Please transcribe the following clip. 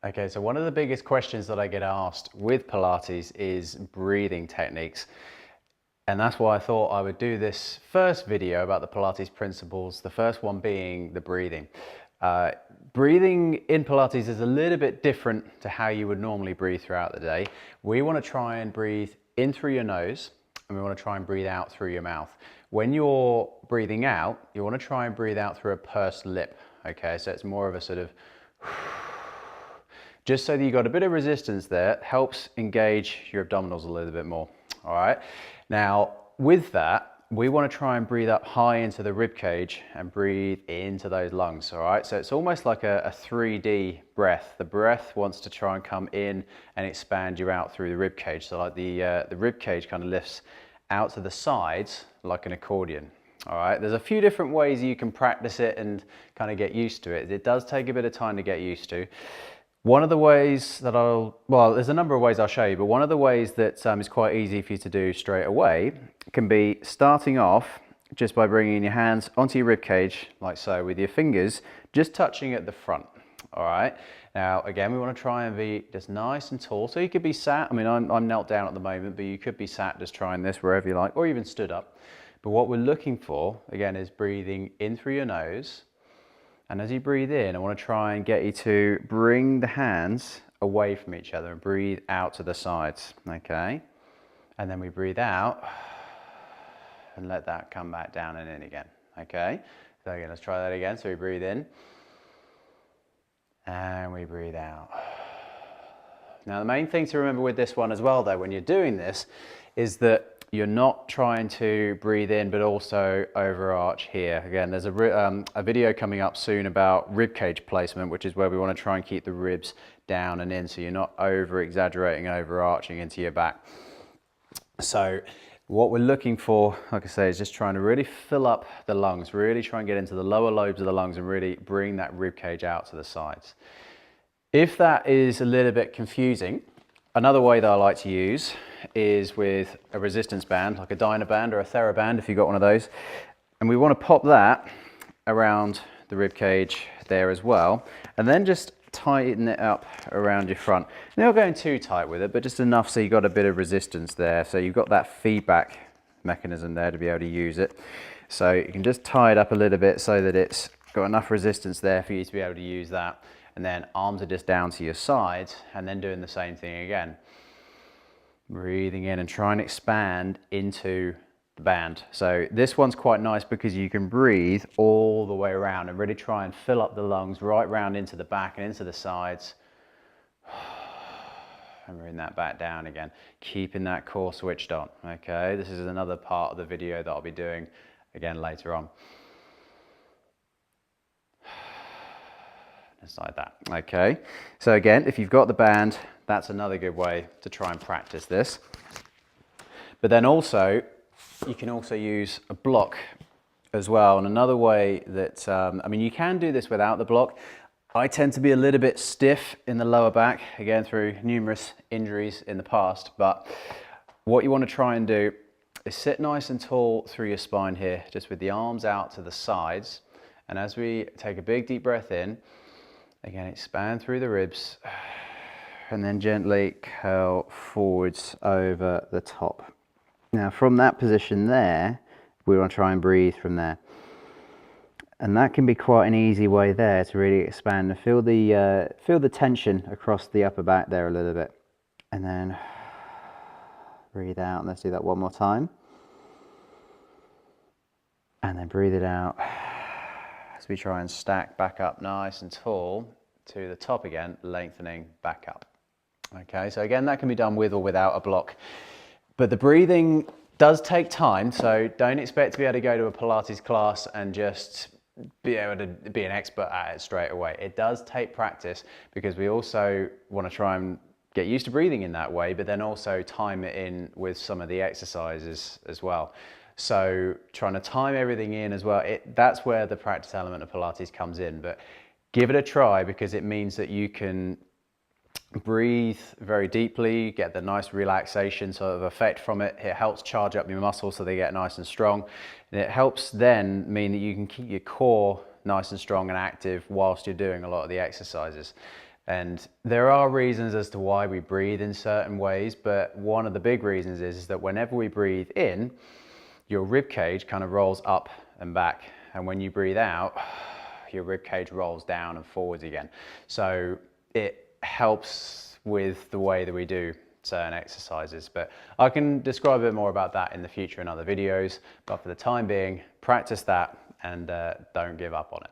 Okay, so one of the biggest questions that I get asked with Pilates is breathing techniques. And that's why I thought I would do this first video about the Pilates principles, the first one being the breathing. Breathing in Pilates is a little bit different to how you would normally breathe throughout the day. We want to try and breathe in through your nose, and we want to try and breathe out through your mouth. When you're breathing out, you want to try and breathe out through a pursed lip. Okay, so it's more of a sort of just so that you've got a bit of resistance there, helps engage your abdominals a little bit more. All right. Now, with that, we want to try and breathe up high into the rib cage and breathe into those lungs. All right. So it's almost like a 3D breath. The breath wants to try and come in and expand you out through the rib cage. So like the rib cage kind of lifts out to the sides like an accordion. All right. There's a few different ways you can practice it and kind of get used to it. It does take a bit of time to get used to. One of the ways that there's a number of ways I'll show you, but one of the ways that is quite easy for you to do straight away can be starting off just by bringing your hands onto your rib cage, like so, with your fingers just touching at the front. All right. Now, again, we want to try and be just nice and tall. So you could be sat. I mean, I'm knelt down at the moment, but you could be sat just trying this wherever you like, or even stood up. But what we're looking for, again, is breathing in through your nose. And as you breathe in, I want to try and get you to bring the hands away from each other and breathe out to the sides, okay? And then we breathe out and let that come back down and in again, okay? So again, let's try that again. So we breathe in and we breathe out. Now, the main thing to remember with this one as well, though, when you're doing this, is that you're not trying to breathe in, but also overarch here. Again, there's a video coming up soon about ribcage placement, which is where we want to try and keep the ribs down and in, so you're not over-exaggerating and overarching into your back. So what we're looking for, like I say, is just trying to really fill up the lungs, really try and get into the lower lobes of the lungs and really bring that ribcage out to the sides. If that is a little bit confusing, another way that I like to use is with a resistance band, like a Dynaband or a TheraBand if you've got one of those. And we want to pop that around the rib cage there as well. And then just tighten it up around your front. You're not going too tight with it, but just enough so you've got a bit of resistance there. So you've got that feedback mechanism there to be able to use it. So you can just tie it up a little bit so that it's got enough resistance there for you to be able to use that. And then arms are just down to your sides and then doing the same thing again. Breathing in and try and expand into the band. So this one's quite nice because you can breathe all the way around and really try and fill up the lungs right round into the back and into the sides. And bring that back down again, keeping that core switched on. Okay, this is another part of the video that I'll be doing again later on. Just like that. Okay, so again, if you've got the band, that's another good way to try and practice this. But then also, you can also use a block as well. And another way that, I mean, you can do this without the block. I tend to be a little bit stiff in the lower back, again, through numerous injuries in the past. But what you want to try and do is sit nice and tall through your spine here, just with the arms out to the sides. And as we take a big deep breath in, again, expand through the ribs and then gently curl forwards over the top. Now from that position there, we want to try and breathe from there. And that can be quite an easy way there to really expand and feel the tension across the upper back there a little bit. And then breathe out, and let's do that one more time. And then breathe it out. As we try and stack back up nice and tall to the top again, lengthening back up. Okay, so again, that can be done with or without a block. But the breathing does take time, so don't expect to be able to go to a Pilates class and just be able to be an expert at it straight away. It does take practice because we also want to try and get used to breathing in that way, but then also time it in with some of the exercises as well. So trying to time everything in as well, that's where the practice element of Pilates comes in. But give it a try because it means that you can breathe very deeply, get the nice relaxation sort of effect from it. It helps charge up your muscles so they get nice and strong. And it helps then mean that you can keep your core nice and strong and active whilst you're doing a lot of the exercises. And there are reasons as to why we breathe in certain ways, but one of the big reasons is that whenever we breathe in, your rib cage kind of rolls up and back. And when you breathe out, your rib cage rolls down and forwards again. So it helps with the way that we do certain exercises, but I can describe a bit more about that in the future in other videos. But for the time being, practice that and don't give up on it.